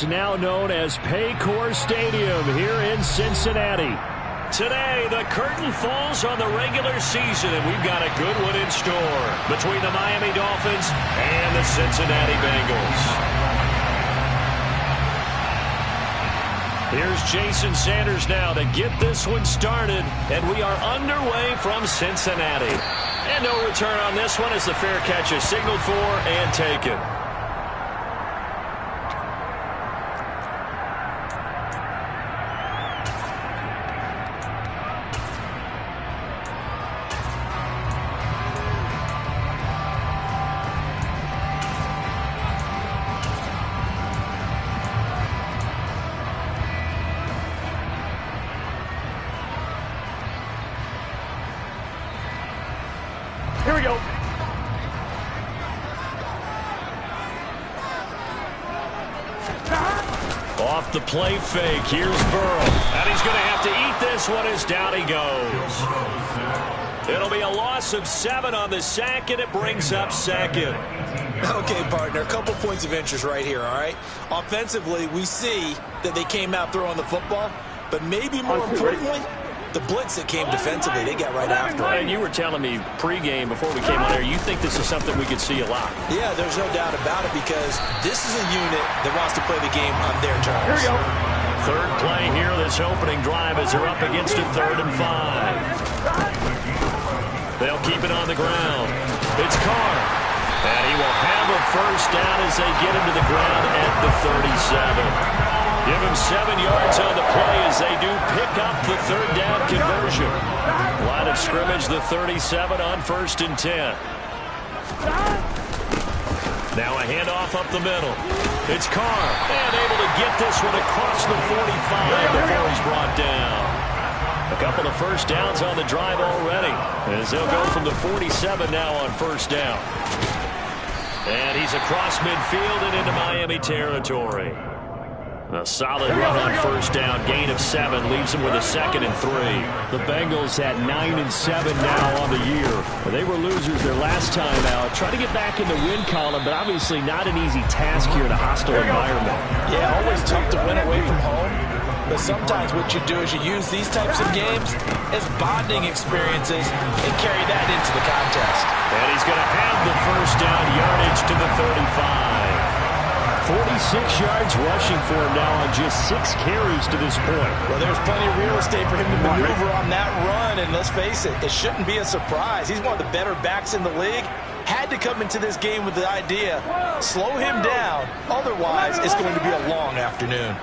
what's now known as Paycor Stadium here in Cincinnati. Today, the curtain falls on the regular season, and we've got a good one in store between the Miami Dolphins and the Cincinnati Bengals. Here's Jason Sanders now to get this one started, and we are underway from Cincinnati. And no return on this one as the fair catch is signaled for and taken. Here we go. Off the play fake. Here's Burrow. And he's going to have to eat this one as down he goes. It'll be a loss of 7 on the sack, and it brings up second. Okay, partner, a couple points of interest right here, all right? Offensively, we see that they came out throwing the football, but maybe more importantly, the blitz that came defensively, they got right after it. And you were telling me pregame before we came on air, you think this is something we could see a lot. Yeah, there's no doubt about it because this is a unit that wants to play the game on their terms. Here we go. Third play here, this opening drive as they're up against a 3rd and 5. They'll keep it on the ground. It's Carr. And he will have a first down as they get him to the ground at the 37. Give him 7 yards on the play as they do pick up the 3rd down conversion. Line of scrimmage, the 37 on 1st and 10. Now a handoff up the middle. It's Carr. And able to get this one across the 45 before he's brought down. A couple of first downs on the drive already as they'll go from the 47 now on 1st down. And he's across midfield and into Miami territory. A solid run on 1st down, gain of 7, leaves him with a 2nd and 3. The Bengals at 9-7 now on the year. They were losers their last time out. Try to get back in the win column, but obviously not an easy task here in a hostile environment. Yeah, always tough to win away from home. But sometimes what you do is you use these types of games as bonding experiences and carry that into the contest. And he's going to have the 1st down yardage to the 35. 46 yards rushing for him now on just 6 carries to this point. Well, there's plenty of real estate for him to maneuver on that run, and let's face it, it shouldn't be a surprise. He's one of the better backs in the league. Had to come into this game with the idea, slow him down, otherwise it's going to be a long afternoon.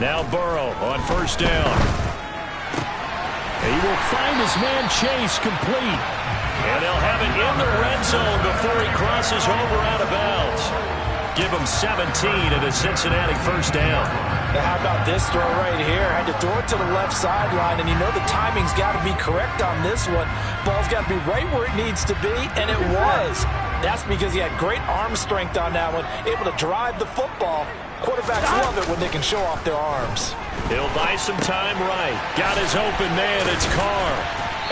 Now Burrow on 1st down. He will find his man Chase complete. And they'll have it in the red zone before he crosses over out of bounds. Give him 17 and a Cincinnati 1st down. Now how about this throw right here? Had to throw it to the left sideline, and you know the timing's got to be correct on this one. Ball's got to be right where it needs to be, and it was. That's because he had great arm strength on that one, able to drive the football. Quarterbacks love it when they can show off their arms. He'll buy some time right. Got his open man. It's Carr.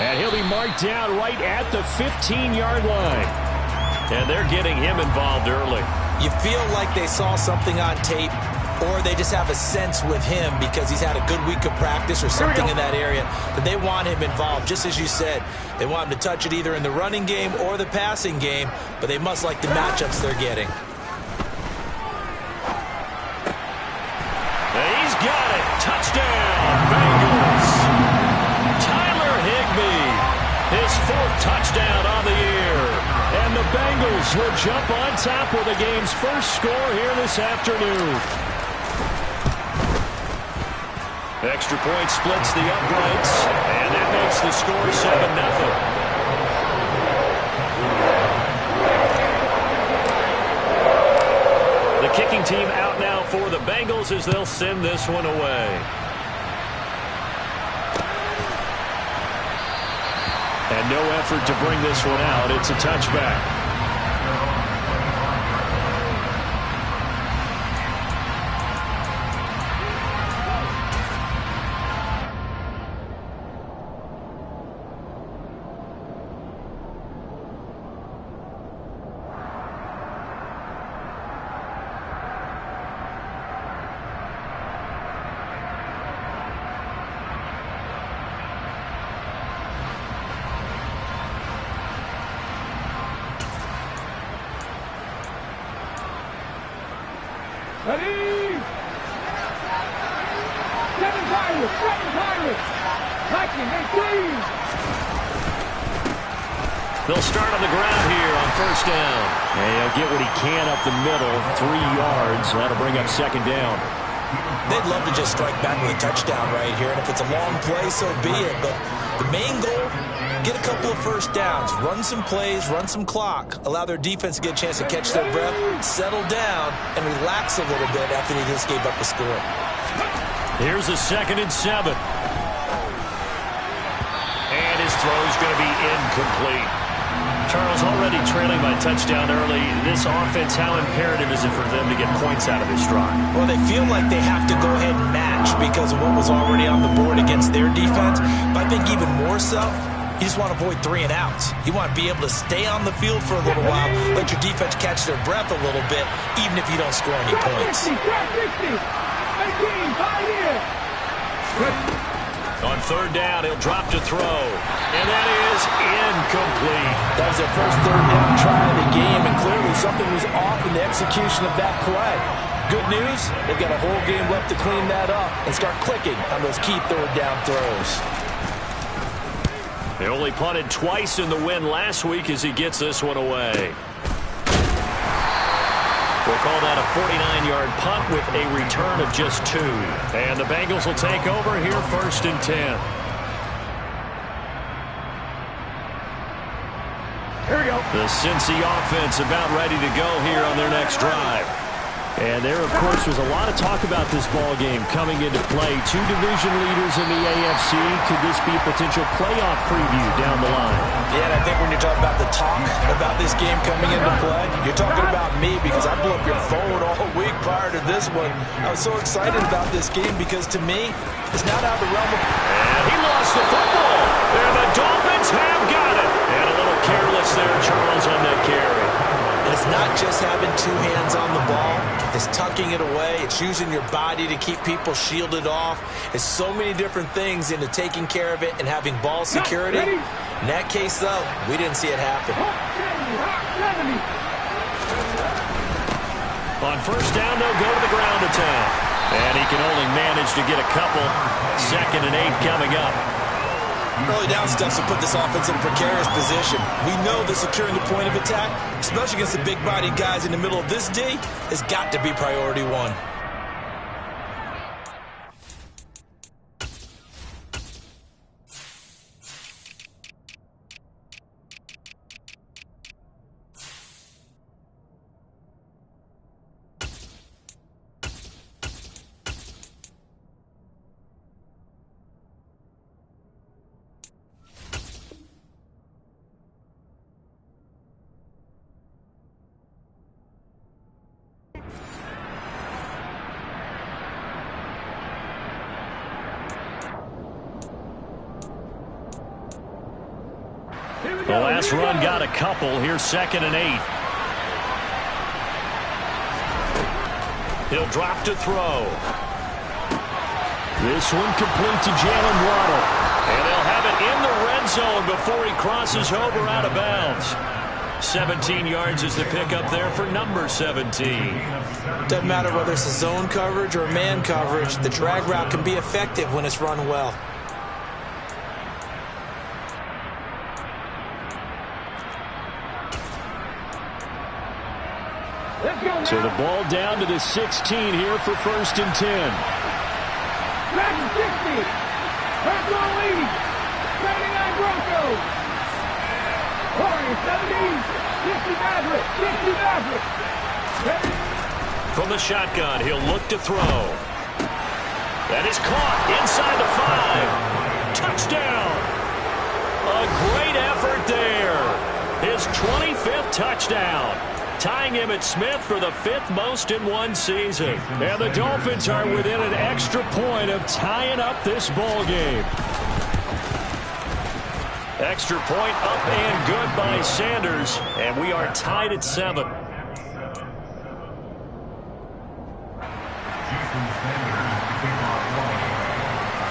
And he'll be marked down right at the 15-yard line. And they're getting him involved early. You feel like they saw something on tape, or they just have a sense with him because he's had a good week of practice or something in that area that they want him involved. Just as you said, they want him to touch it either in the running game or the passing game, but they must like the matchups they're getting. He's got it. Touchdown, Bengals. Tyler Higbee, his 4th touchdown on the year. And the Bengals will jump on top with the game's first score here this afternoon. Extra point splits the uprights, and that makes the score 7-0. The kicking team out now for the Bengals as they'll send this one away. And no effort to bring this one out. It's a touchback. Ready? Seven Pirates. Lightning, 18. They'll start on the ground here on first down. And he'll get what he can up the middle, 3 yards. That'll bring up second down. They'd love to just strike back with a touchdown right here, and if it's a long play, so be it. But the main goal, get a couple of first downs, run some plays, run some clock, allow their defense to get a chance to catch their breath, settle down, and relax a little bit after they just gave up a score. Here's a 2nd and 7. And his throw's going to be incomplete. Charles, already trailing by touchdown early. This offense, how imperative is it for them to get points out of this drive? Well, they feel like they have to go ahead and match because of what was already on the board against their defense. But I think even more so, you just want to avoid 3 and outs. You want to be able to stay on the field for a little while, let your defense catch their breath a little bit, even if you don't score any points. 60, 18, 5 years. On third down, he'll drop to throw. And that is incomplete. That was their first third down try of the game, and clearly something was off in the execution of that play. Good news, they've got a whole game left to clean that up and start clicking on those key third down throws. They only punted twice in the win last week as he gets this one away. We'll call that a 49-yard punt with a return of just 2. And the Bengals will take over here, 1st and 10. Here we go. The Cincy offense about ready to go here on their next drive. And there, of course, was a lot of talk about this ball game coming into play. 2 division leaders in the AFC. Could this be a potential playoff preview down the line? Yeah, and I think when you're talking about the talk about this game coming into play, you're talking about me because I blew up your phone all week prior to this one. I was so excited about this game because, to me, it's not out of the realm of... And he lost the football. And the Dolphins have got it. And a little careless there, Charles, on that carry. And it's not just having 2 hands on the ball. It's tucking it away. It's using your body to keep people shielded off. It's so many different things into taking care of it and having ball security. In that case, though, we didn't see it happen. On first down, they'll go to the ground attack. And he can only manage to get a couple. 2nd and 8 coming up. Early down steps will put this offense in a precarious position. We know that securing the point of attack, especially against the big-bodied guys in the middle of this D, has got to be priority 1. The last run got a couple. Here's 2nd and 8. He'll drop to throw. This one complete to Jalen Waddle. And they'll have it in the red zone before he crosses over out of bounds. 17 yards is the pickup there for number 17. Doesn't matter whether it's a zone coverage or a man coverage, the drag route can be effective when it's run well. So the ball down to the 16 here for 1st and 10. 60. First ball lead. 79 Broncos. 40, 70, 60 Maverick. From the shotgun, he'll look to throw. That is caught inside the 5. Touchdown. A great effort there. His 25th touchdown. Tying him at Smith for the 5th most in one season. And the Dolphins are within an extra point of tying up this ball game. Extra point up and good by Sanders. And we are tied at 7.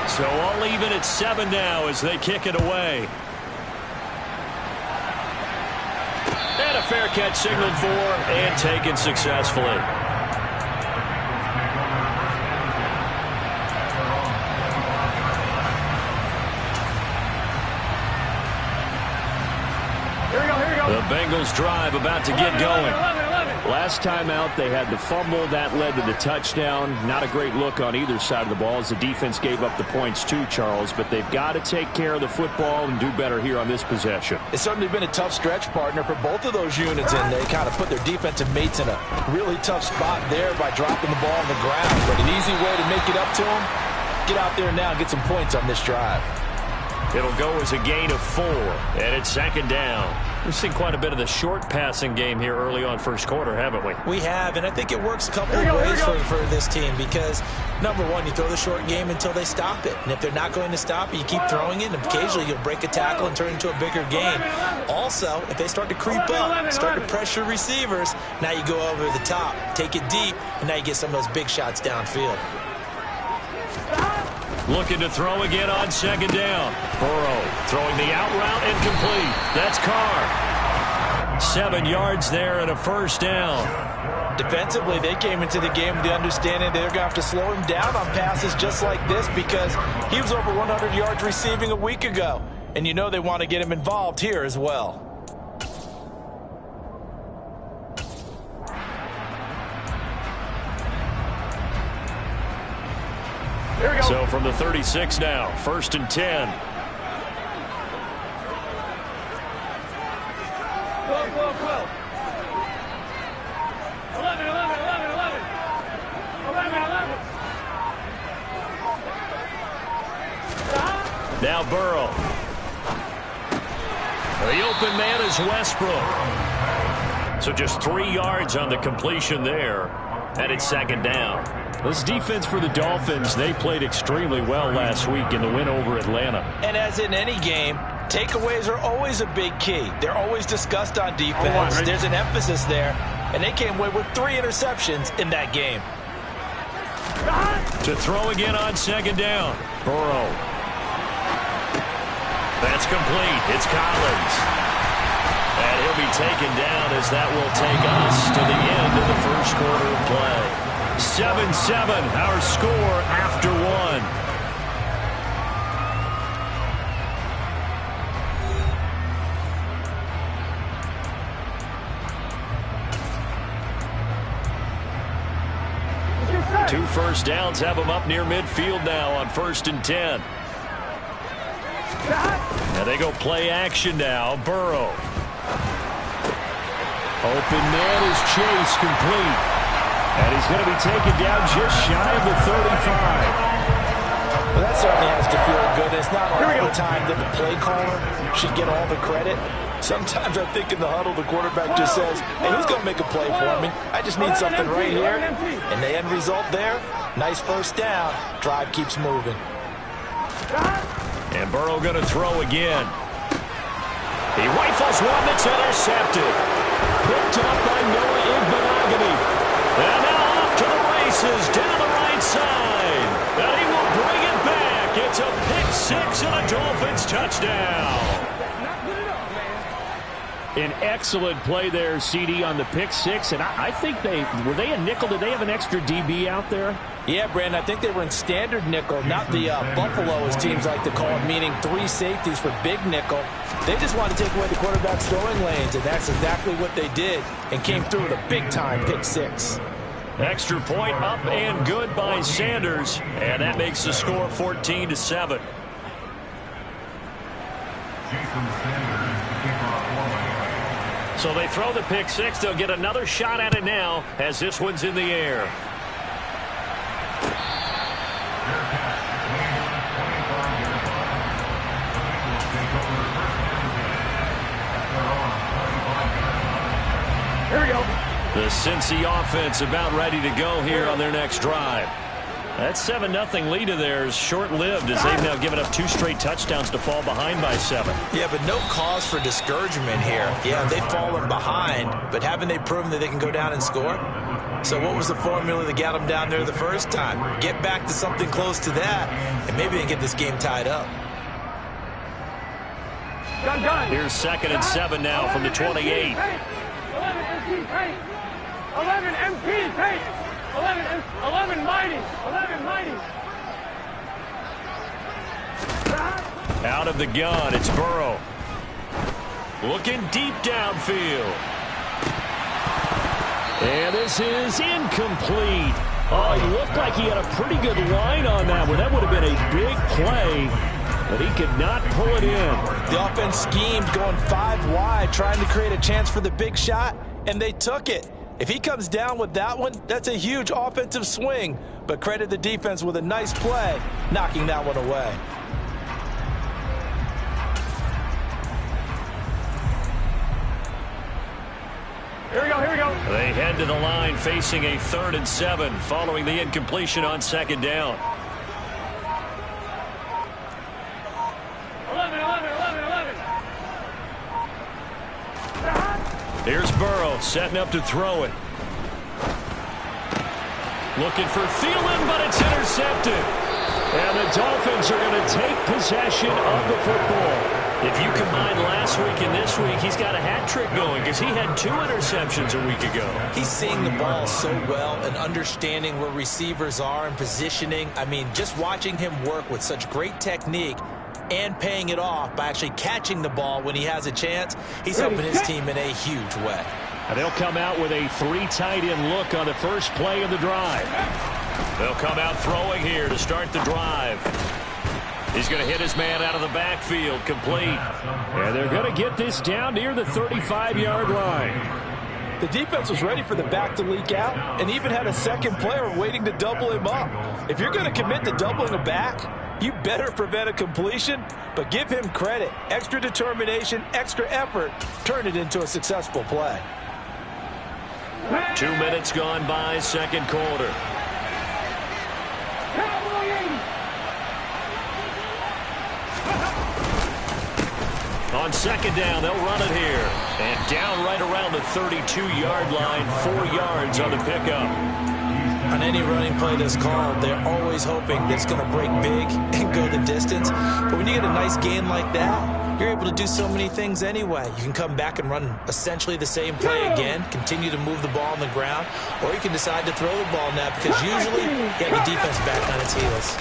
So all even at 7 now as they kick it away. And a fair catch signaled for and taken successfully. The Bengals drive about to get going. Last time out, they had the fumble. That led to the touchdown. Not a great look on either side of the ball as the defense gave up the points too, Charles. But they've got to take care of the football and do better here on this possession. It's certainly been a tough stretch, partner, for both of those units, and they kind of put their defensive mates in a really tough spot there by dropping the ball on the ground. But an easy way to make it up to them, get out there now and get some points on this drive. It'll go as a gain of 4, and it's second down. We've seen quite a bit of the short passing game here early on first quarter, haven't we? We have, and I think it works a couple of ways for this team because, number one, you throw the short game until they stop it. And if they're not going to stop it, you keep throwing it, and occasionally you'll break a tackle and turn it into a bigger gain. Also, if they start to creep up, start to pressure receivers, now you go over the top, take it deep, and now you get some of those big shots downfield. Looking to throw again on second down. Burrow throwing the out route incomplete. That's Carr. 7 yards there and a first down. Defensively, they came into the game with the understanding they're going to have to slow him down on passes just like this because he was over 100 yards receiving a week ago. And you know they want to get him involved here as well. So from the 36 now, 1st and 10. Go. 11. Now Burrow. The open man is Westbrook. So just 3 yards on the completion there. And it's second down. This defense for the Dolphins, they played extremely well last week in the win over Atlanta. And as in any game, takeaways are always a big key. They're always discussed on defense. There's an emphasis there. And they came away with 3 interceptions in that game. To throw again on second down. Burrow. That's complete. It's Collins. And he'll be taken down as that will take us to the end of the first quarter of play. 7-7, our score after 1. Two first downs have them up near midfield now on 1st and 10. And they go play action now. Burrow. Open man is Chase, complete. And he's going to be taken down just shy of the 35. Well, that certainly has to feel good. It's not all the time that the play caller should get all the credit. Sometimes I think in the huddle, the quarterback just says, hey, who's going to make a play for me? I just need something right here. And the end result there, nice first down. Drive keeps moving. And Burrow going to throw again. He rifles one that's intercepted. Picked up by Noah Igbenogany. And now off to the races down the right side. And he will bring it back. It's a pick-6 and a Dolphins touchdown. An excellent play there, CD, on the pick-6. And I think were they a nickel? Did they have an extra DB out there? Yeah, Brandon, I think they were in standard nickel, not the Buffalo, as teams like to call it, meaning 3 safeties for big nickel. They just wanted to take away the quarterback's throwing lanes, and that's exactly what they did and came through with a big-time pick-6. Extra point up and good by Sanders, and that makes the score 14-7. So they throw the pick-6. They'll get another shot at it now as this one's in the air. Here we go. The Cincy offense about ready to go here on their next drive. That 7-0 lead of theirs short-lived as they've now given up 2 straight touchdowns to fall behind by 7. Yeah, but no cause for discouragement here. Yeah, they've fallen behind, but haven't they proven that they can go down and score? So what was the formula that got them down there the first time? Get back to something close to that, and maybe they can get this game tied up. Done. Here's 2nd and 7 now from the 28. 11 MP paint. 11 MP paint. 11 mighty. 11 mighty. Out of the gun, it's Burrow. Looking deep downfield. And this is incomplete. Oh, he looked like he had a pretty good line on that one. That would have been a big play, but he could not pull it in. The offense schemed going 5 wide, trying to create a chance for the big shot, and they took it. If he comes down with that one, that's a huge offensive swing. But credit the defense with a nice play, knocking that one away. Here we go, here we go. They head to the line facing a 3rd and 7 following the incompletion on 2nd down. 11, 11, 11, 11. Here's Burrow setting up to throw it. Looking for Thielen, but it's intercepted. And the Dolphins are going to take possession of the football. If you combine last week and this week, he's got a hat trick going because he had 2 interceptions a week ago. He's seeing the ball so well and understanding where receivers are and positioning. I mean, just watching him work with such great technique and paying it off by actually catching the ball when he has a chance, he's helping his team in a huge way. And they'll come out with a 3 tight end look on the first play of the drive. They'll come out throwing here to start the drive. He's going to hit his man out of the backfield, complete. And they're going to get this down near the 35-yard line. The defense was ready for the back to leak out and even had a second player waiting to double him up. If you're going to commit to doubling a back, you better prevent a completion, but give him credit. Extra determination, extra effort, turn it into a successful play. 2 minutes gone by, 2nd quarter. On 2nd down, they'll run it here. And down right around the 32-yard line, 4 yards on the pickup. On any running play that's called, they're always hoping that it's going to break big and go the distance. But when you get a nice gain like that, you're able to do so many things anyway. You can come back and run essentially the same play again, continue to move the ball on the ground, or you can decide to throw the ball now because usually you have the defense back on its heels.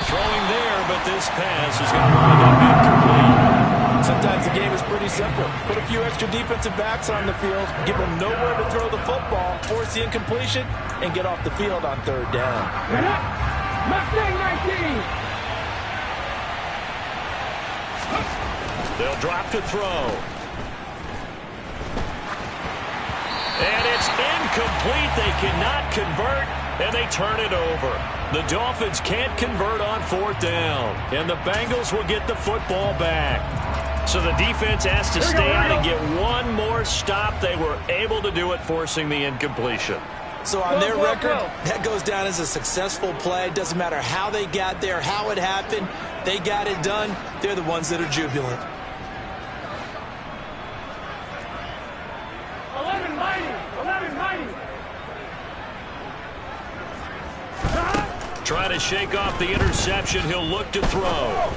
Throwing there, but this pass is going to wind up incomplete. Sometimes the game is pretty simple. Put a few extra defensive backs on the field, give them nowhere to throw the football, force the incompletion, and get off the field on 3rd down. Mustang 19. They'll drop to throw. And it's incomplete. They cannot convert, and they turn it over. The Dolphins can't convert on 4th down, and the Bengals will get the football back. So the defense has to stay out and get one more stop. They were able to do it, forcing the incompletion. So on their record, that goes down as a successful play. Doesn't matter how they got there, how it happened. They got it done. They're the ones that are jubilant. 11 mighty. 11 mighty. Trying to shake off the interception. He'll look to throw.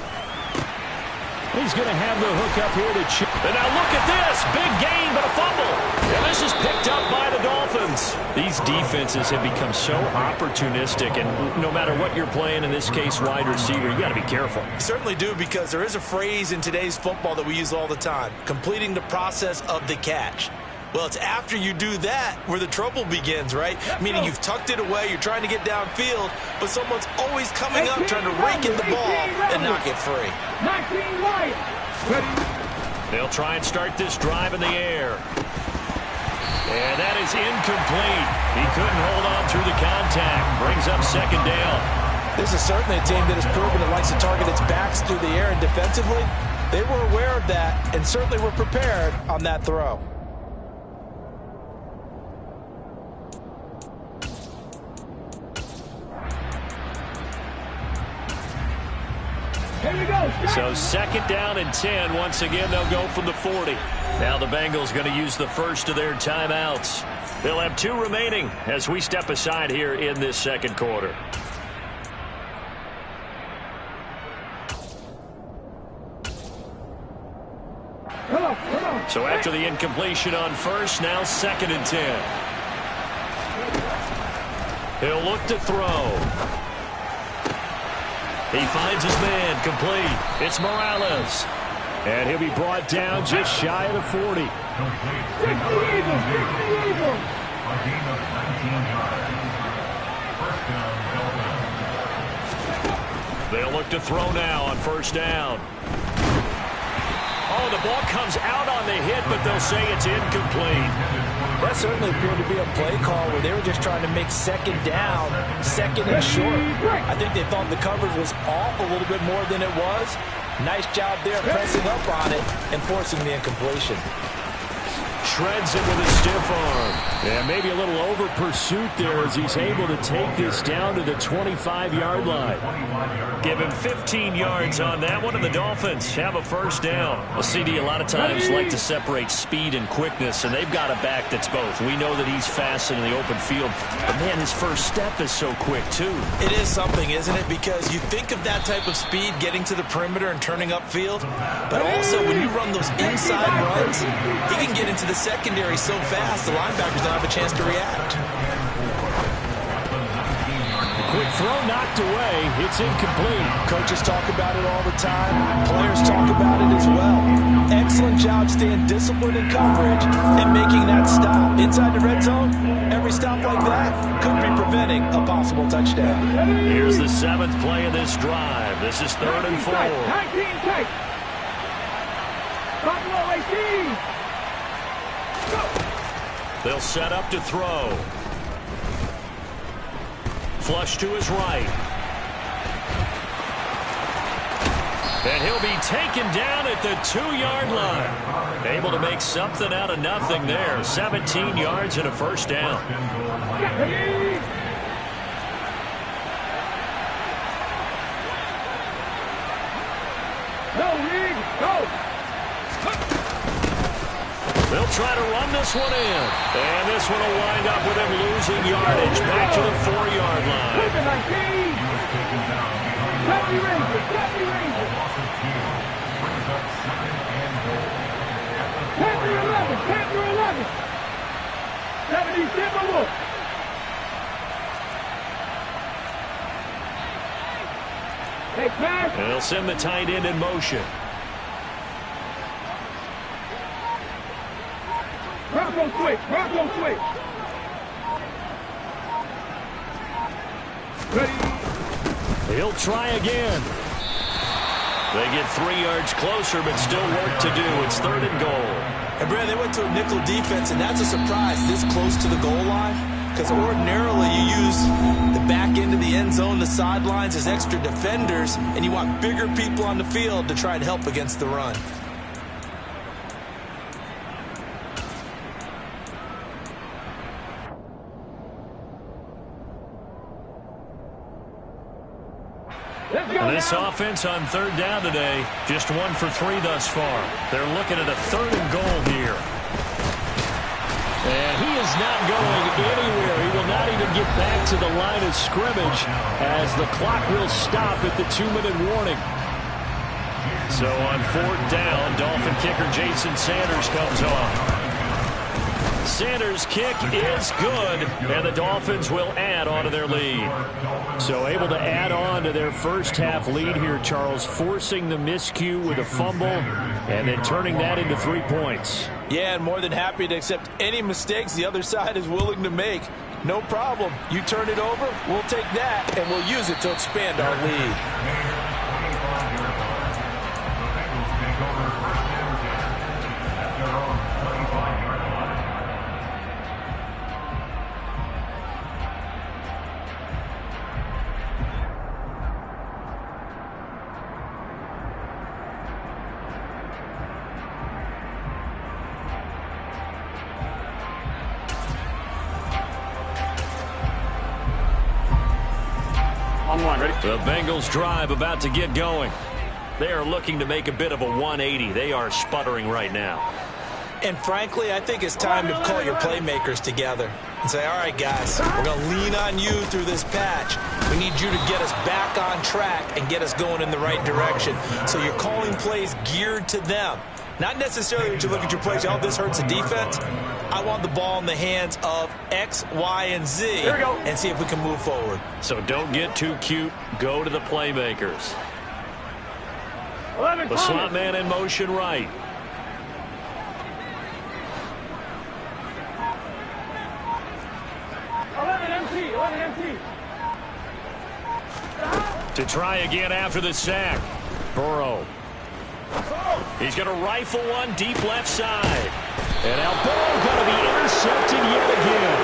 He's going to have the hook up here to chip. And now look at this. Big gain, but a fumble. And this is picked up by the Dolphins. These defenses have become so opportunistic, and no matter what you're playing, in this case wide receiver, you got to be careful. You certainly do, because there is a phrase in today's football that we use all the time, completing the process of the catch. Well, it's after you do that where the trouble begins, right? Meaning you've tucked it away, you're trying to get downfield, but someone's always coming up trying to rake in the ball and knock it free. 19 right. They'll try and start this drive in the air. And that is incomplete. He couldn't hold on through the contact. Brings up 2nd down. This is certainly a team that has proven it likes to target its backs through the air, and defensively, they were aware of that and certainly were prepared on that throw. Here we go. So 2nd down and 10. Once again, they'll go from the 40. Now the Bengals going to use the first of their timeouts. They'll have 2 remaining as we step aside here in this 2nd quarter. Come on. So after the incompletion on first, now 2nd and 10. He'll look to throw. He finds his man, complete. It's Morales. And he'll be brought down just shy of the 40. They'll look to throw now on first down. Oh, the ball comes out on the hit, but they'll say it's incomplete. That certainly appeared to be a play call where they were just trying to make second down, second and short. I think they thought the coverage was off a little bit more than it was. Nice job there pressing up on it and forcing the incompletion. Shreds it with a stiff arm. Yeah, maybe a little over pursuit there as he's able to take this down to the 25-yard line. Give him 15 yards on that one, and the Dolphins have a first down. Well, CD, a lot of times like to separate speed and quickness, and they've got a back that's both. We know that he's fast in the open field, but man, his first step is so quick, too. It is something, isn't it? Because you think of that type of speed getting to the perimeter and turning upfield, but also when you run those inside runs, he can get into the secondary so fast the linebackers don't have a chance to react. Quick throw knocked away. It's incomplete. Coaches talk about it all the time. Players talk about it as well. Excellent job staying disciplined in coverage and making that stop. Inside the red zone, every stop like that could be preventing a possible touchdown. Here's the 7th play of this drive. This is 3rd and 4. They'll set up to throw. Flush to his right. And he'll be taken down at the 2-yard line. Able to make something out of nothing there. 17 yards and a first down. They'll try to run this one in. And this one will wind up with him losing yardage back to the 4-yard line. And they'll send the tight end in motion. Bronco quick. Ready. He'll try again. They get 3 yards closer, but still work to do. It's 3rd and goal. And, Brad, they went to a nickel defense, and that's a surprise this close to the goal line. Because ordinarily you use the back end of the end zone, the sidelines as extra defenders, and you want bigger people on the field to try and help against the run. And this offense on 3rd down today, just 1 for 3 thus far. They're looking at a 3rd and goal here. And he is not going anywhere. He will not even get back to the line of scrimmage as the clock will stop at the 2-minute warning. So on 4th down, Dolphin kicker Jason Sanders comes on. Sanders' kick is good, and the Dolphins will add on to their lead. So able to add on to their first half lead here, Charles, forcing the miscue with a fumble and then turning that into 3 points. Yeah, and more than happy to accept any mistakes the other side is willing to make. No problem. You turn it over, we'll take that, and we'll use it to expand our lead. The Bengals drive about to get going. They are looking to make a bit of a 180. They are sputtering right now. And frankly, I think it's time to call your playmakers together and say, all right, guys, we're going to lean on you through this patch. We need you to get us back on track and get us going in the right direction. So you're calling plays geared to them. Not necessarily when you look at your plays, oh, this hurts the defense. I want the ball in the hands of X, Y, and Z. Here we go. And see if we can move forward. So don't get too cute. Go to the playmakers. 11 The slot man in motion right. empty. To try again after the sack. Burrow. He's going to rifle one deep left side. And now Burrow going to be intercepted yet again.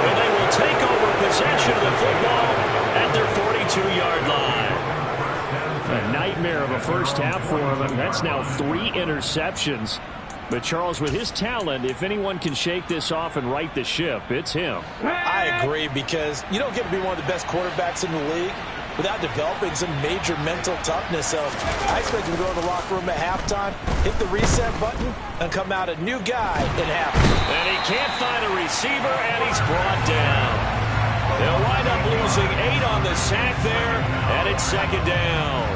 And they will take over possession of the football at their 42-yard line. A nightmare of a first half for him. And that's now 3 interceptions. But Charles, with his talent, if anyone can shake this off and right the ship, it's him. I agree, because you don't get to be one of the best quarterbacks in the league without developing some major mental toughness. So I expect him to go to the locker room at halftime, hit the reset button, and come out a new guy in halftime. And he can't find a receiver, and he's brought down. They'll wind up losing 8 on the sack there, and it's 2nd down.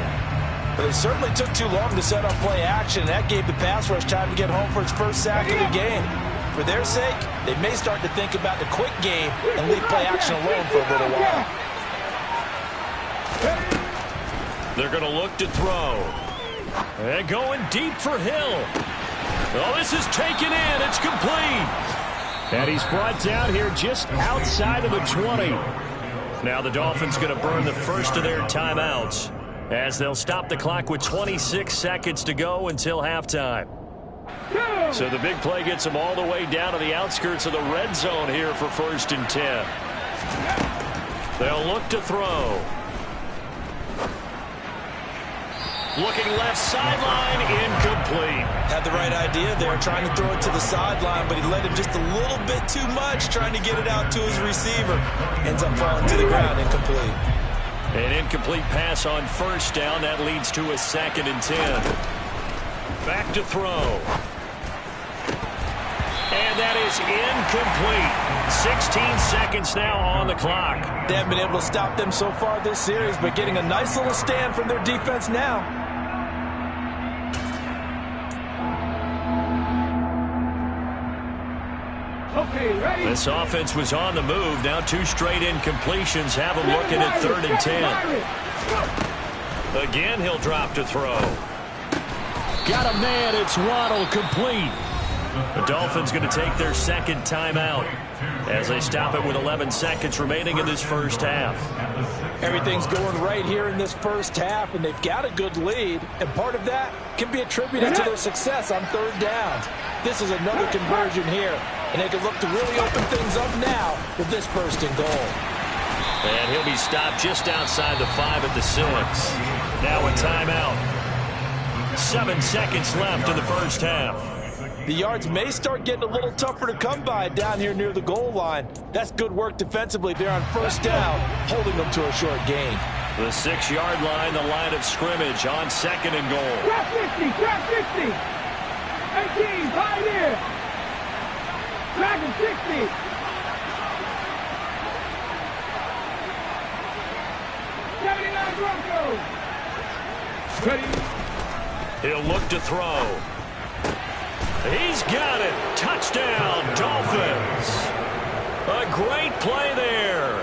But it certainly took too long to set up play action. That gave the pass rush time to get home for its first sack of the game. For their sake, they may start to think about the quick game and leave play action alone for a little while. They're going to look to throw. And going deep for Hill. Oh, this is taken in. It's complete. And he's brought down here just outside of the 20. Now the Dolphins going to burn the first of their timeouts, as they'll stop the clock with 26 seconds to go until halftime. So the big play gets them all the way down to the outskirts of the red zone here for 1st and 10. They'll look to throw. Looking left sideline, incomplete. Had the right idea there, trying to throw it to the sideline, but he led him just a little bit too much, trying to get it out to his receiver. Ends up falling to the ground, incomplete. An incomplete pass on 1st down. That leads to a 2nd and 10. Back to throw. And that is incomplete. 16 seconds now on the clock. They haven't been able to stop them so far this series, but getting a nice little stand from their defense now. Okay, ready? This offense was on the move. Now 2 straight incompletions have them looking at 3rd and 10. Again, he'll drop to throw. Got a man. It's Waddle, complete. The Dolphins going to take their 2nd timeout as they stop it with 11 seconds remaining in this first half. Everything's going right here in this first half, and they've got a good lead, and part of that can be attributed to their success on 3rd downs. This is another conversion here, and they can look to really open things up now with this 1st and goal. And he'll be stopped just outside the 5 at the 6. Now a timeout. 7 seconds left in the first half. The yards may start getting a little tougher to come by down here near the goal line. That's good work defensively there on 1st down, holding them to a short gain. The 6-yard line, the line of scrimmage on 2nd and goal. Trap 60, trap 60. 18, right here. Dragon 60. Broncos. Ready? He'll look to throw. He's got it. Touchdown, Dolphins. A great play there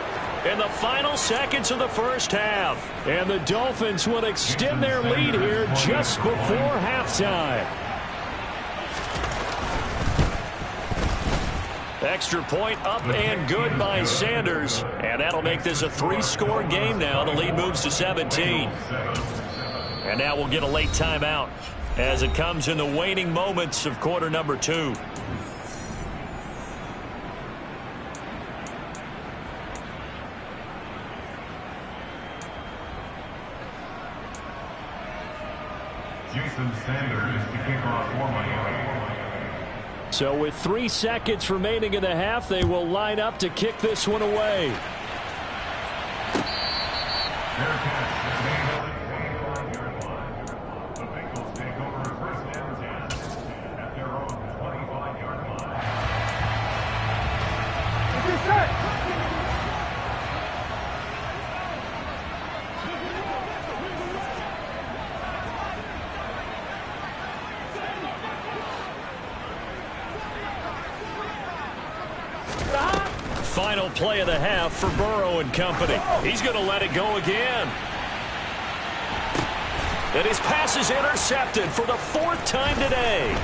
in the final seconds of the first half. And the Dolphins will extend their lead here just before halftime. Extra point up and good by Sanders. And that'll make this a 3-score game now. The lead moves to 17. And now we'll get a late timeout as it comes in the waning moments of quarter number 2. Jason Sanders to kick off for Miami. So with 3 seconds remaining in the half, they will line up to kick this one away. final play of the half for Burrow and company. He's going to let it go again. And his pass is intercepted for the 4th time today.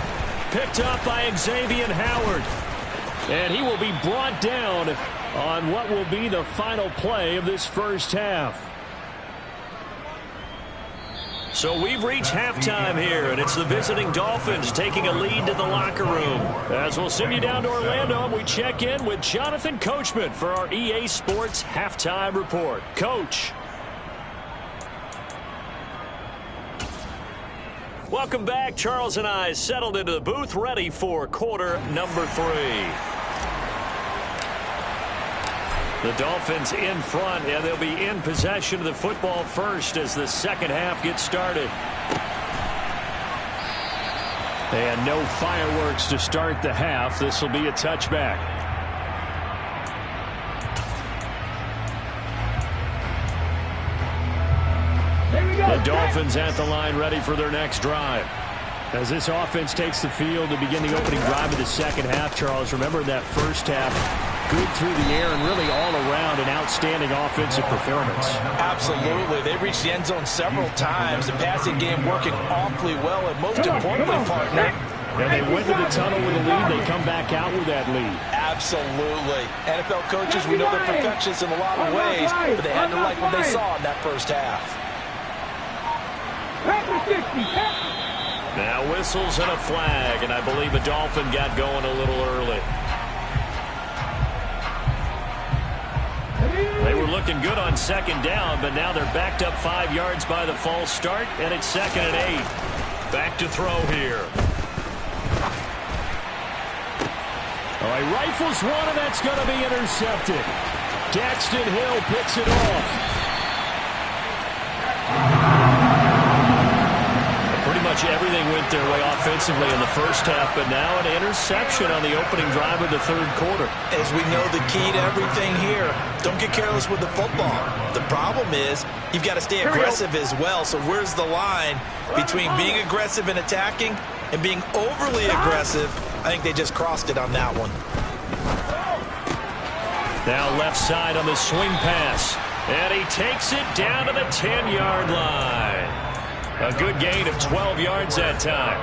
Picked up by Xavier Howard. And he will be brought down on what will be the final play of this first half. So we've reached halftime here, and it's the visiting Dolphins taking a lead to the locker room. As we'll send you down to Orlando, we check in with Jonathan Coachman for our EA Sports Halftime Report. Coach. Welcome back. Charles and I settled into the booth, ready for quarter number 3. The Dolphins in front, and they'll be in possession of the football first as the second half gets started. And no fireworks to start the half. This will be a touchback. The Dolphins at the line, ready for their next drive. As this offense takes the field to begin the opening drive of the second half, Charles, remember that first half, good through the air and really all around an outstanding offensive performance. Absolutely. They reached the end zone several times. The passing game working awfully well, and most importantly, partner, and they went to the tunnel with a lead. They come back out with that lead. Absolutely. NFL coaches, we know they're perfectionists in a lot of ways, but they had to like what they saw in that first half. Now whistles and a flag, and I believe a Dolphin got going a little early. They were looking good on second down, but now they're backed up 5 yards by the false start, and it's 2nd and 8. Back to throw here. Oh, he rifles one, and that's going to be intercepted. Daxton Hill picks it off. Much everything went their way offensively in the first half, but now an interception on the opening drive of the third quarter. As we know, the key to everything here, don't get careless with the football. The problem is you've got to stay aggressive as well. So where's the line between being aggressive and attacking and being overly aggressive? I think they just crossed it on that one. Now left side on the swing pass, and he takes it down to the 10-yard line. A good gain of 12 yards that time.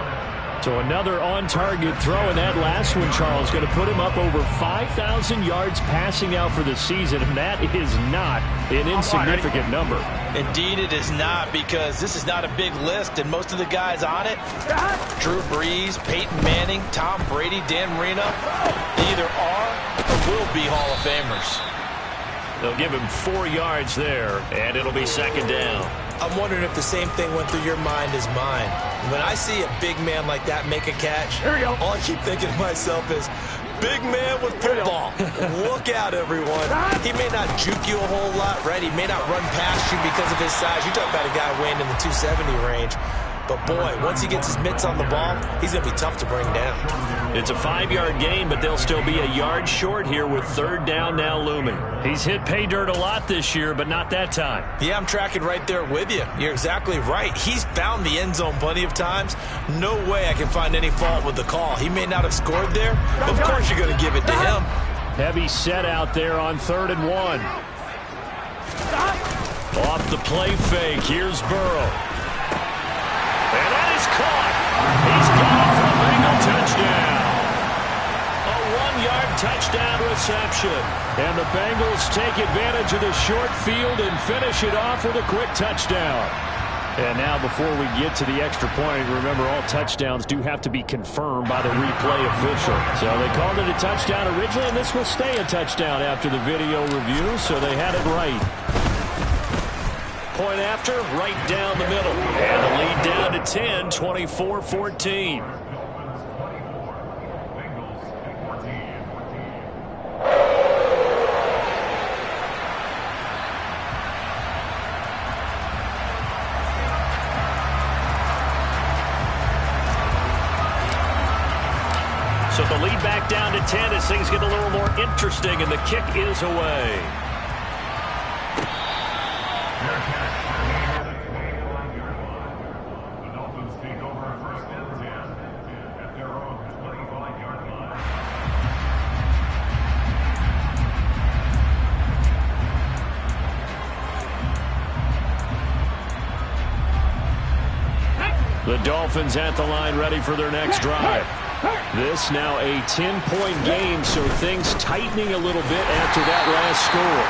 So another on-target throw, and that last one, Charles, going to put him up over 5,000 yards passing out for the season, and that is not an insignificant number. Indeed it is not, because this is not a big list, and most of the guys on it, Drew Brees, Peyton Manning, Tom Brady, Dan Marino, they either are or will be Hall of Famers. They'll give him 4 yards there, and it'll be 2nd down. I'm wondering if the same thing went through your mind as mine. When I see a big man like that make a catch, all I keep thinking to myself is, big man with football. Look out, everyone. He may not juke you a whole lot, right? He may not run past you because of his size. You talk about a guy weighing in the 270 range. But, boy, once he gets his mitts on the ball, he's going to be tough to bring down. It's a 5-yard gain, but they'll still be a yard short here with 3rd down now looming. He's hit pay dirt a lot this year, but not that time. Yeah, I'm tracking right there with you. You're exactly right. He's found the end zone plenty of times. No way I can find any fault with the call. He may not have scored there, but of course you're going to give it to him. Heavy set out there on 3rd and 1. Off the play fake. Here's Burrow. And that is caught. He's got it for a Bengal touchdown. A 1-yard touchdown reception. And the Bengals take advantage of the short field and finish it off with a quick touchdown. And now before we get to the extra point, remember all touchdowns do have to be confirmed by the replay official. So they called it a touchdown originally, and this will stay a touchdown after the video review, so they had it right. Point after, right down the middle. And the lead down to 10, 24-14. So the lead back down to 10 as things get a little more interesting, and the kick is away. Dolphins at the line, ready for their next drive. This now a 10-point game, so things tightening a little bit after that last score.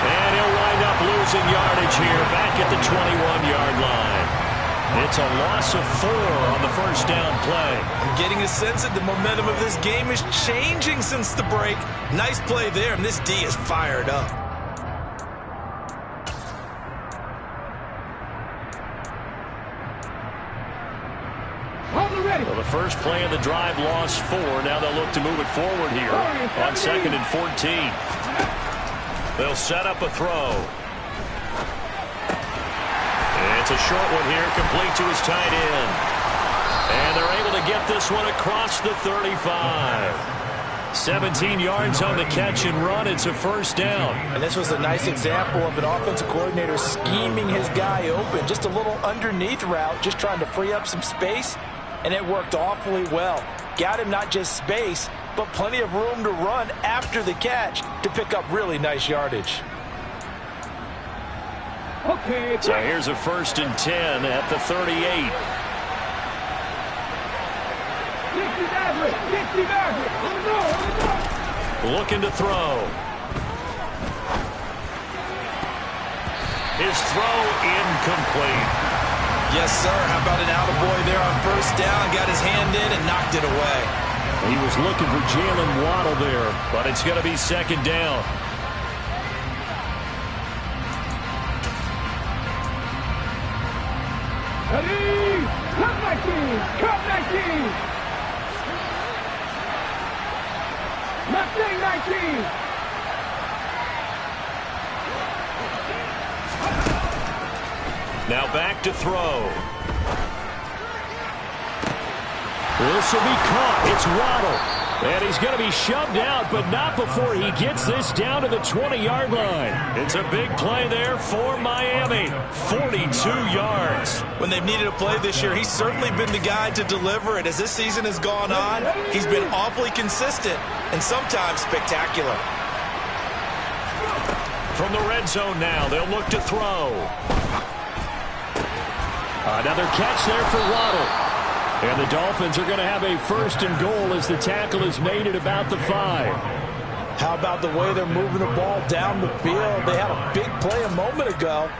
And he'll wind up losing yardage here, back at the 21-yard line. It's a loss of 4 on the first down play. I'm getting a sense that the momentum of this game is changing since the break. Nice play there, and this D is fired up. Well, the first play of the drive lost 4. Now they'll look to move it forward here on 2nd and 14. They'll set up a throw. It's a short one here, complete to his tight end. And they're able to get this one across the 35. 17 yards on the catch and run. It's a first down. And this was a nice example of an offensive coordinator scheming his guy open. Just a little underneath route, just trying to free up some space. And it worked awfully well. Got him not just space, but plenty of room to run after the catch to pick up really nice yardage. Okay. So here's a 1st and 10 at the 38. 60 Maverick. On the go. Looking to throw. His throw incomplete. Yes, sir. How about an attaboy there on first down? Got his hand in and knocked it away. He was looking for Jalen Waddle there, but it's going to be 2nd down. Ready? Cut 19. Cut 19. Mustang 19. Now back to throw. This will be caught. It's Waddle. And he's going to be shoved out, but not before he gets this down to the 20-yard line. It's a big play there for Miami. 42 yards. When they've needed a play this year, he's certainly been the guy to deliver it. As this season has gone on, he's been awfully consistent and sometimes spectacular. From the red zone now, they'll look to throw. Another catch there for Waddle. And the Dolphins are going to have a 1st and goal as the tackle is made at about the 5. How about the way they're moving the ball down the field? They had a big play a moment ago.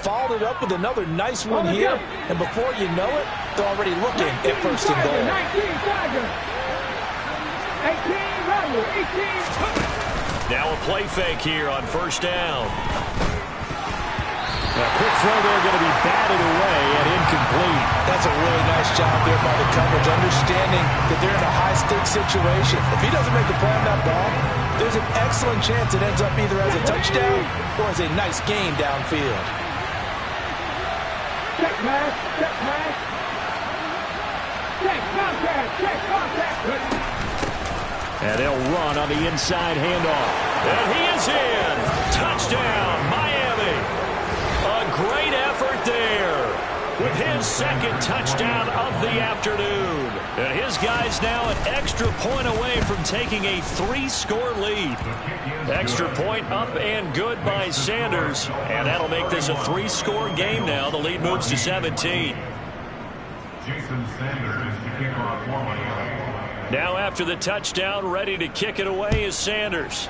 Followed it up with another nice one here. And before you know it, they're already looking at 1st and goal. 19 Tiger. 18 Rebel. 18. Now a play fake here on 1st down. A quick throw there going to be batted away and incomplete. That's a really nice job there by the coverage, understanding that they're in a high-stakes situation. If he doesn't make the play on that ball, there's an excellent chance it ends up either as a touchdown or as a nice gain downfield. Check pass. Check pass. Check contact. Check contact. And they'll run on the inside handoff. And he is in. Touchdown, Miami. A great effort there with his 2nd touchdown of the afternoon. And his guys now an extra point away from taking a 3-score lead. Extra point up and good by Sanders. And that'll make this a 3-score game now. The lead moves to 17. Jason Sanders to kick off one. Now after the touchdown, ready to kick it away is Sanders.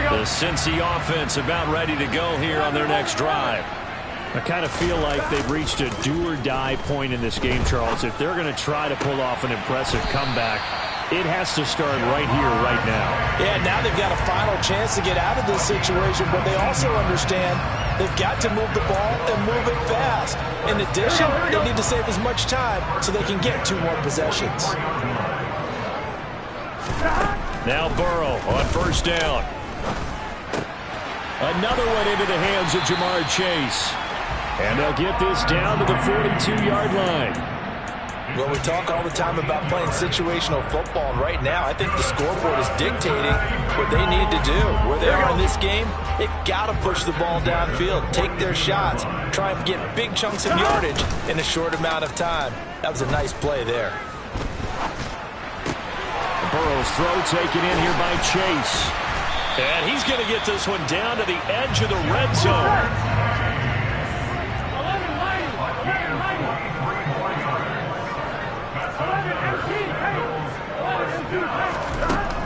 The Cincy offense about ready to go here on their next drive. I kind of feel like they've reached a do-or-die point in this game, Charles. If they're going to try to pull off an impressive comeback, it has to start right here, right now. Yeah, now they've got a final chance to get out of this situation, but they also understand they've got to move the ball and move it fast. In addition, they need to save as much time so they can get 2 more possessions. Now Burrow on 1st down. Another one into the hands of Jamar Chase. And they'll get this down to the 42-yard line. Well, we talk all the time about playing situational football, and right now I think the scoreboard is dictating what they need to do. Where they are in this game, they've got to push the ball downfield, take their shots, try and get big chunks of yardage in a short amount of time. That was a nice play there. Burrow's throw taken in here by Chase. And he's going to get this one down to the edge of the red zone.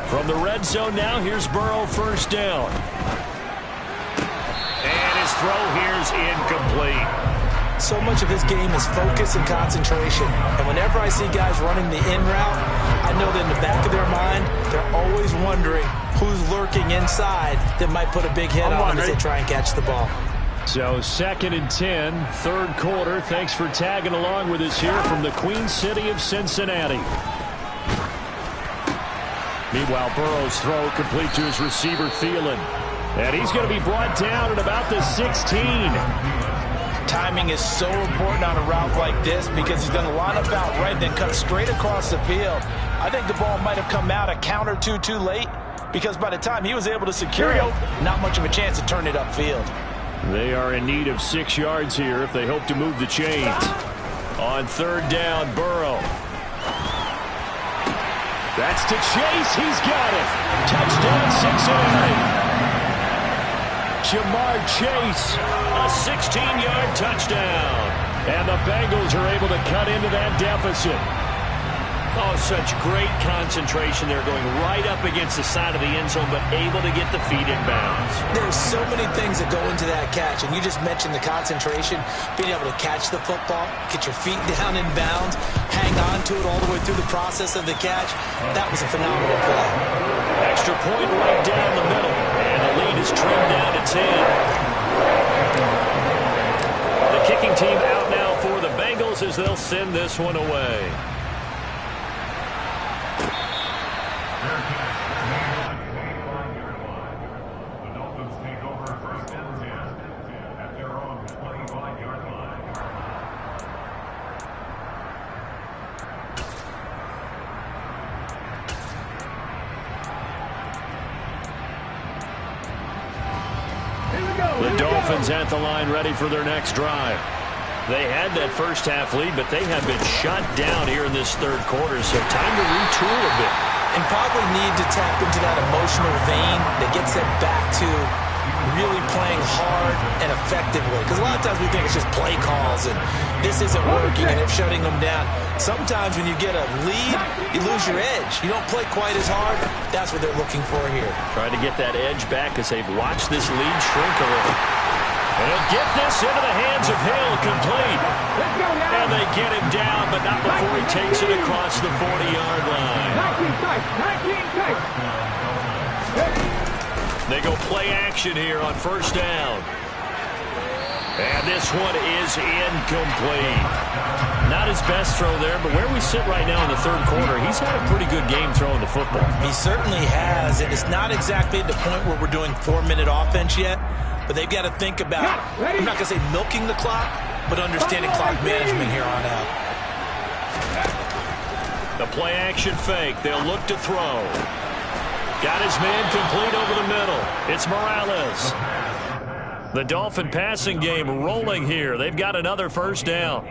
From the red zone now, here's Burrow, first down. And his throw here's incomplete. So much of his game is focus and concentration. And whenever I see guys running the in route, I know that in the back of their mind, they're always wondering who's lurking inside that might put a big hit on them as they try and catch the ball. So 2nd and 10, third quarter. Thanks for tagging along with us here from the Queen City of Cincinnati. Meanwhile, Burrow's throw complete to his receiver, Thielen. And he's going to be brought down at about the 16. Timing is so important on a route like this because he's going to line up out right, then cut straight across the field. I think the ball might have come out a count or two too late because by the time he was able to secure it, not much of a chance to turn it upfield. They are in need of 6 yards here if they hope to move the chains. On third down, Burrow. That's to Chase. He's got it. Touchdown, Cincinnati. Jamar Chase, a 16-yard touchdown. And the Bengals are able to cut into that deficit. Oh, such great concentration. They're going right up against the side of the end zone, but able to get the feet in bounds. There's so many things that go into that catch, and you just mentioned the concentration, being able to catch the football, get your feet down in bounds, hang on to it all the way through the process of the catch. That was a phenomenal play. Extra point right down the middle, and the lead is trimmed down to 10. The kicking team out now for the Bengals as they'll send this one away. The Dolphins take over 1st and 10 at their own 25-yard line. The Dolphins at the line ready for their next drive. They had that first half lead, but they have been shut down here in this third quarter, so time to retool a bit. And probably need to tap into that emotional vein that gets them back to really playing hard and effectively. Because a lot of times we think it's just play calls and this isn't working and they're shutting them down. Sometimes when you get a lead, you lose your edge. You don't play quite as hard. That's what they're looking for here. Trying to get that edge back as they've watched this lead shrink a little. And he'll get this into the hands of Hill, complete. And they get him down, but not before he takes it across the 40-yard line. 19 They go play action here on first down. And this one is incomplete. Not his best throw there, but where we sit right now in the third quarter, he's had a pretty good game throwing the football. He certainly has, and it's not exactly at the point where we're doing 4-minute offense yet. But they've got to think about, I'm not going to say milking the clock, but understanding clock management here on out. The play action fake. They'll look to throw. Got his man complete over the middle. It's Morales. The Dolphin passing game rolling here. They've got another first down.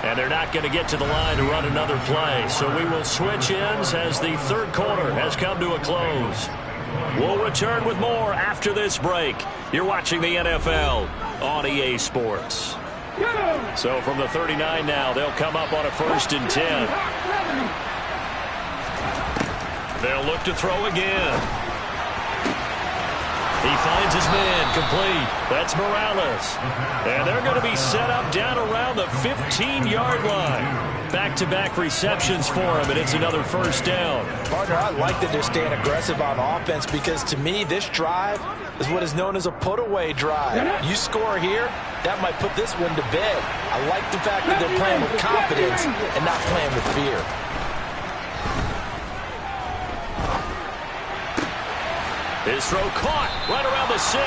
And they're not going to get to the line to run another play. So we will switch ends as the third quarter has come to a close. We'll return with more after this break. You're watching the NFL on EA Sports. So from the 39 now, they'll come up on a 1st and 10. They'll look to throw again. He finds his man complete. That's Morales. And they're going to be set up down around the 15-yard line. Back-to-back receptions for him, and it's another first down. Partner, I like that they're staying aggressive on offense because to me, this drive is what is known as a put-away drive. You score here, that might put this one to bed. I like the fact that they're playing with confidence and not playing with fear. His throw caught right around the 6.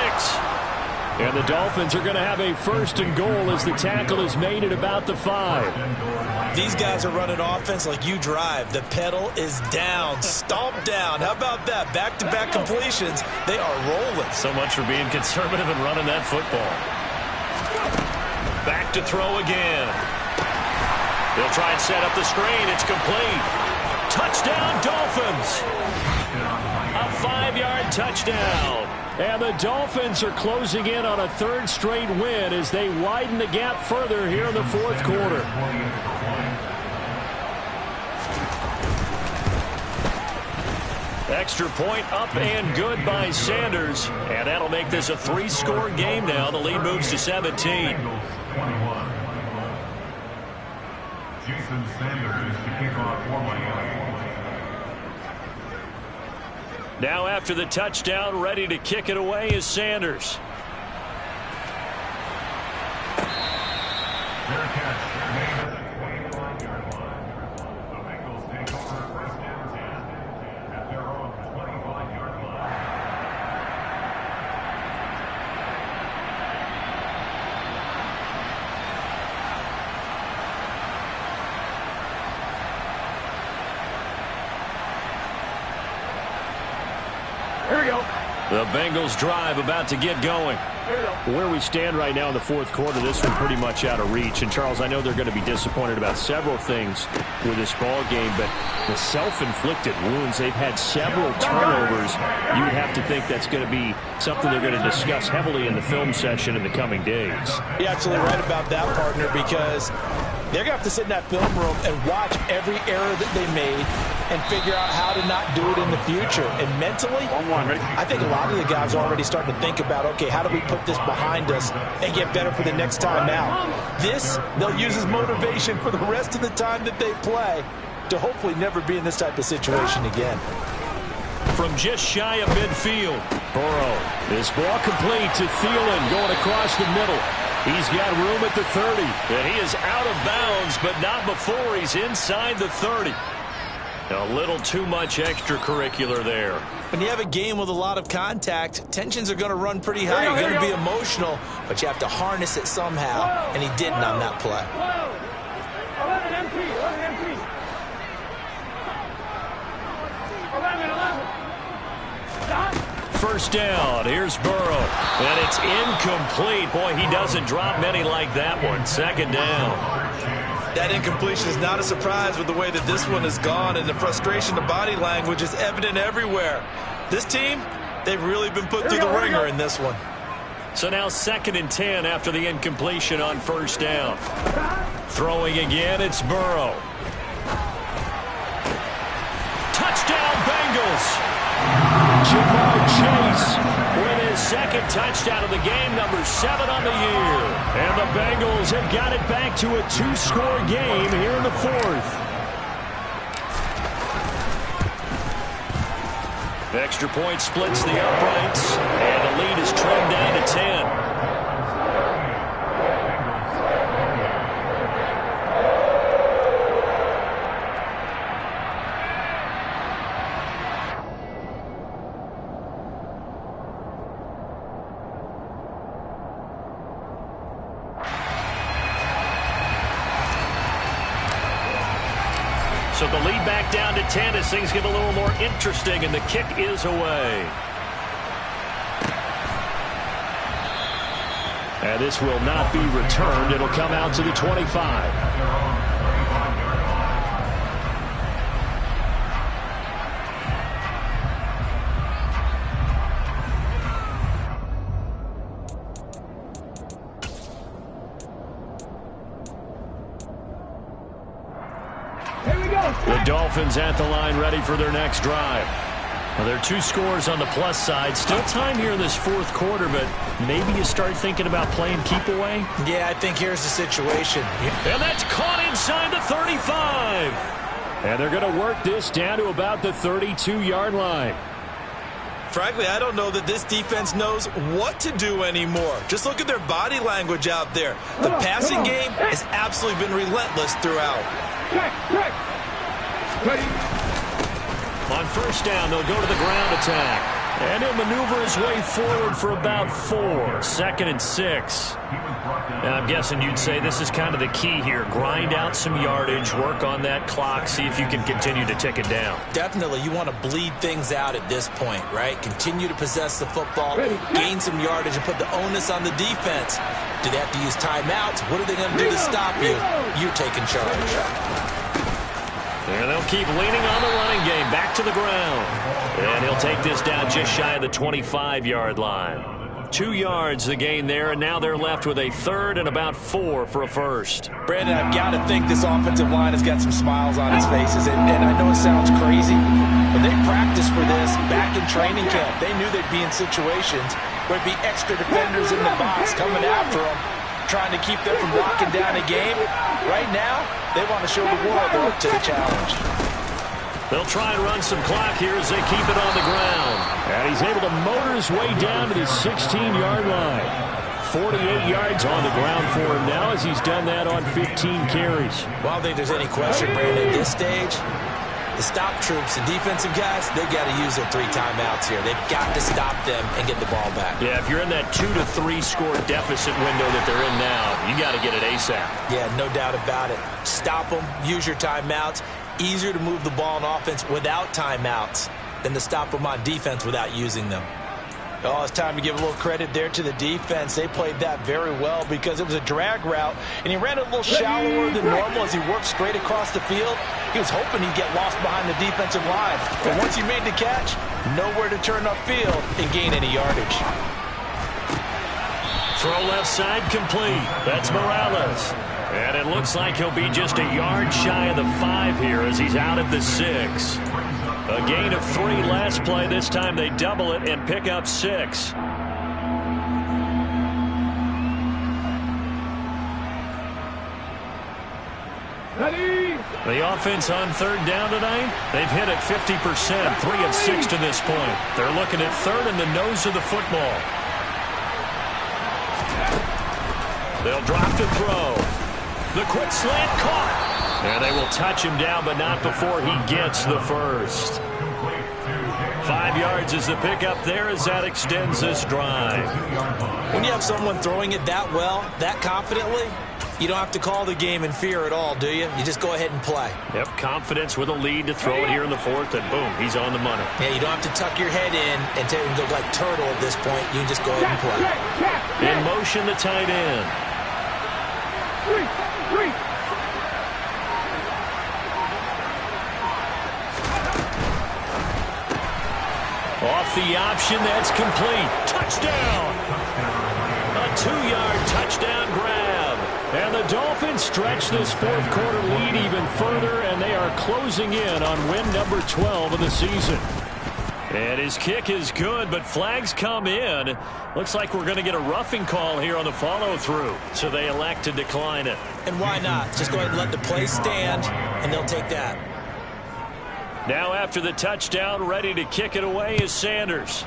And the Dolphins are going to have a 1st and goal as the tackle is made at about the 5. These guys are running offense like you drive. The pedal is down, stomped down. How about that? Back-to-back completions. They are rolling. So much for being conservative and running that football. Back to throw again. They'll try and set up the screen. It's complete. Touchdown, Dolphins. A 5-yard touchdown. And the Dolphins are closing in on a 3rd straight win as they widen the gap further here in the 4th quarter. Extra point up and good by Sanders. And that'll make this a 3-score game now. The lead moves to 17. Jason Sanders to kick off for Miami. Now after the touchdown, ready to kick it away is Sanders. Fair catch made at the 21-yard line. The Bengals take over 1st and 10 at their own 25-yard line. Here we go. The Bengals drive about to get going. Where we stand right now in the 4th quarter, this one pretty much out of reach. And, Charles, I know they're going to be disappointed about several things with this ball game, but the self-inflicted wounds, they've had several turnovers. You would have to think that's going to be something they're going to discuss heavily in the film session in the coming days. You're absolutely right about that, partner, because they're going to have to sit in that film room and watch every error that they made and figure out how to not do it in the future. And mentally, I think a lot of the guys are already starting to think about, okay, how do we put this behind us and get better for the next time out? This, they'll use as motivation for the rest of the time that they play to hopefully never be in this type of situation again. From just shy of midfield, Burrow. This ball complete to Thielen going across the middle. He's got room at the 30. And he is out of bounds, but not before he's inside the 30. A little too much extracurricular there. When you have a game with a lot of contact, tensions are going to run pretty high. You're going to be emotional, but you have to harness it somehow, and he didn't on that play. 11 empty. 11. 1st down. Here's Burrow. And it's incomplete. Boy, he doesn't drop many like that one. 2nd down. That incompletion is not a surprise with the way that this one has gone, and the frustration, the body language is evident everywhere. This team, they've really been put through the ringer in this one. So now 2nd and 10 after the incompletion on 1st down. Throwing again, it's Burrow. Touchdown, Bengals! Jamar Chase with his 2nd touchdown of the game, number 7 on the year. And the Bengals have got it back to a 2-score game here in the 4th. Extra point splits the uprights, and the lead is trimmed down to 10. So the lead back down to 10 as things get a little more interesting, and the kick is away. And this will not be returned. It'll come out to the 25. The Dolphins at the line ready for their next drive. Well, there are 2 scores on the plus side. Still time here in this 4th quarter, but maybe you start thinking about playing keep away? Yeah, I think here's the situation. And that's caught inside the 35. And they're going to work this down to about the 32-yard line. Frankly, I don't know that this defense knows what to do anymore. Just look at their body language out there. The passing game has absolutely been relentless throughout. Ready. On 1st down, they'll go to the ground attack. And he'll maneuver his way forward for about 4. 2nd and 6. Now, I'm guessing you'd say this is kind of the key here. Grind out some yardage, work on that clock, see if you can continue to tick it down. Definitely, you want to bleed things out at this point, right? Continue to possess the football, gain some yardage, and put the onus on the defense. Do they have to use timeouts? What are they going to do to stop you? You're taking charge. And they'll keep leaning on the running game. Back to the ground. And he'll take this down just shy of the 25-yard line. 2 yards the gain there, and now they're left with a 3rd and about 4 for a first. Brandon, I've got to think this offensive line has got some smiles on its faces. And I know it sounds crazy, but they practiced for this back in training camp. They knew they'd be in situations where it'd be extra defenders in the box coming after them, trying to keep them from locking down a game. Right now, they want to show the world they're up to the challenge. They'll try and run some clock here as they keep it on the ground. And he's able to motor his way down to the 16-yard line. 48 yards on the ground for him now as he's done that on 15 carries. Well, I don't think there's any question, Brandon, at this stage, the stop troops, the defensive guys, they've got to use their 3 timeouts here. They've got to stop them and get the ball back. Yeah, if you're in that 2 to 3 score deficit window that they're in now, you got to get it ASAP. Yeah, no doubt about it. Stop them, use your timeouts. Easier to move the ball on offense without timeouts than to stop them on defense without using them. Oh, it's time to give a little credit there to the defense. They played that very well because it was a drag route, and he ran a little shallower than normal as he worked straight across the field. He was hoping he'd get lost behind the defensive line. But once he made the catch, nowhere to turn upfield and gain any yardage. Throw left side complete. That's Morales. And it looks like he'll be just a yard shy of the 5 here as he's out at the 6. A gain of 3 last play. This time they double it and pick up 6. The offense on 3rd down tonight, they've hit it 50%, 3 of 6 to this point. They're looking at 3rd in the nose of the football. They'll drop the throw. The quick slant caught. And they will touch him down, but not before he gets the first. 5 yards is the pickup there as that extends this drive. When you have someone throwing it that well, that confidently, you don't have to call the game in fear at all, do you? You just go ahead and play. Yep, confidence with a lead to throw it here in the 4th, and boom, he's on the money. Yeah, you don't have to tuck your head in and go like turtle at this point. You can just go ahead and play. In motion, the tight end. Off the option, that's complete. Touchdown! A 2-yard touchdown grab. And the Dolphins stretch this 4th quarter lead even further, and they are closing in on win number 12 of the season. And his kick is good, but flags come in. Looks like we're going to get a roughing call here on the follow-through, so they elect to decline it. And why not? Just go ahead and let the play stand, and they'll take that. Now after the touchdown, ready to kick it away is Sanders.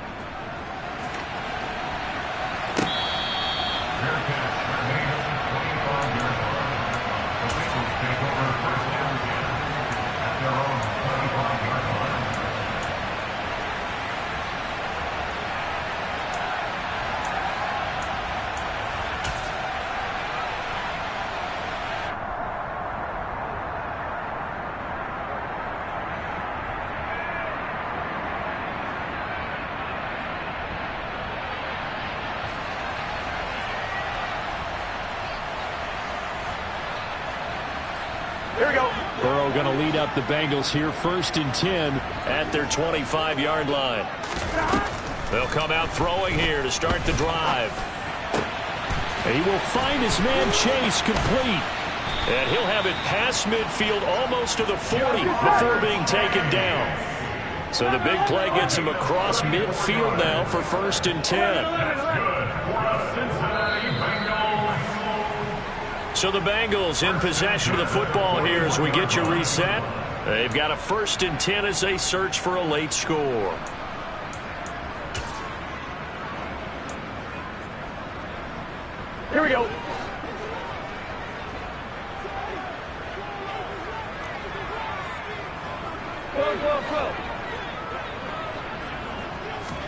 Here we go. Burrow going to lead up the Bengals here 1st and 10 at their 25-yard line. They'll come out throwing here to start the drive. And he will find his man Chase complete. And he'll have it past midfield almost to the 40 before being taken down. So the big play gets him across midfield now for 1st and 10. So the Bengals in possession of the football here as we get you reset. They've got a 1st and 10 as they search for a late score. Here we go.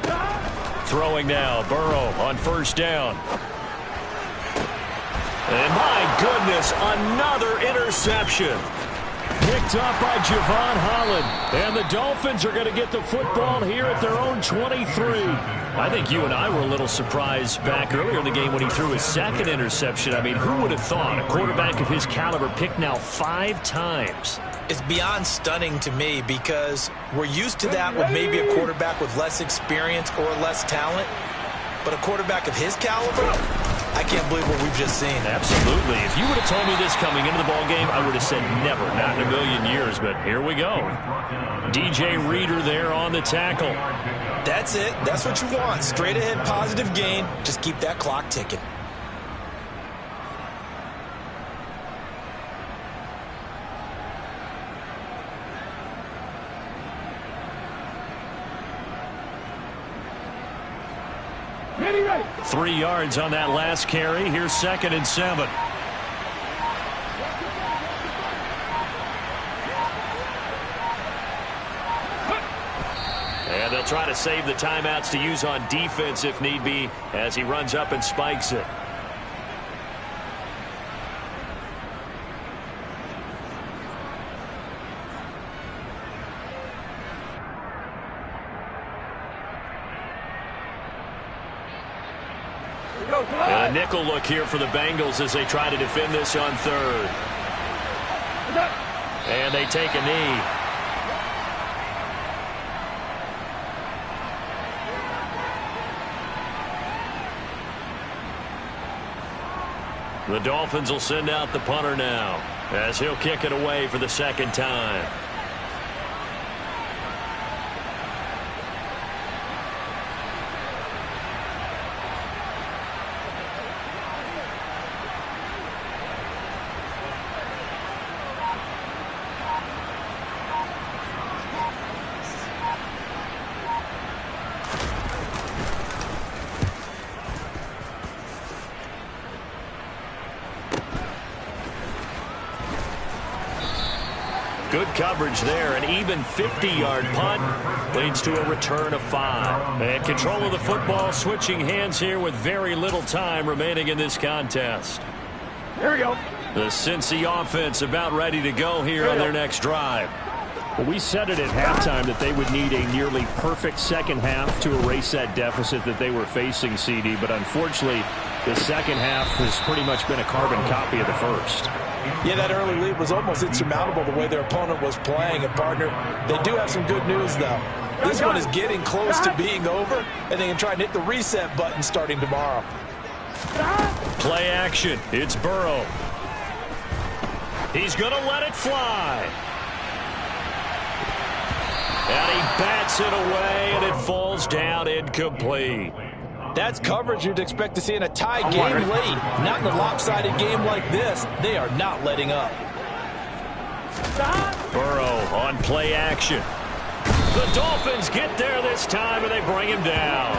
Go. Throwing now, Burrow on first down. And my goodness, another interception. Picked up by Javon Holland. And the Dolphins are going to get the football here at their own 23. I think you and I were a little surprised back earlier in the game when he threw his second interception. I mean, who would have thought a quarterback of his caliber picked now 5 times? It's beyond stunning to me because we're used to that with maybe a quarterback with less experience or less talent. But a quarterback of his caliber, I can't believe what we've just seen. Absolutely. If you would have told me this coming into the ballgame, I would have said never, not in a million years. But here we go. DJ Reader there on the tackle. That's it. That's what you want. Straight ahead positive gain. Just keep that clock ticking. Ready. 3 yards on that last carry. Here's 2nd and 7. And they'll try to save the timeouts to use on defense if need be as he runs up and spikes it. And a nickel look here for the Bengals as they try to defend this on 3rd. And they take a knee. The Dolphins will send out the punter now as he'll kick it away for the 2nd time. Good coverage there. An even 50-yard punt leads to a return of 5. And control of the football switching hands here with very little time remaining in this contest. Here we go. The Cincy offense about ready to go here on their next drive. Well, we said it at halftime that they would need a nearly perfect second half to erase that deficit that they were facing, CD. But unfortunately, the second half has pretty much been a carbon copy of the first. Yeah, that early lead was almost insurmountable the way their opponent was playing. And, partner, they do have some good news, though. This one is getting close to being over, and they can try and hit the reset button starting tomorrow. Play action. It's Burrow. He's going to let it fly. And he bats it away, and it falls down incomplete. That's coverage you'd expect to see in a tie game late. Not in a lopsided game like this. They are not letting up. Burrow on play action. The Dolphins get there this time, and they bring him down.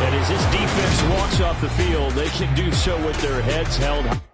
And as this defense walks off the field, they can do so with their heads held high.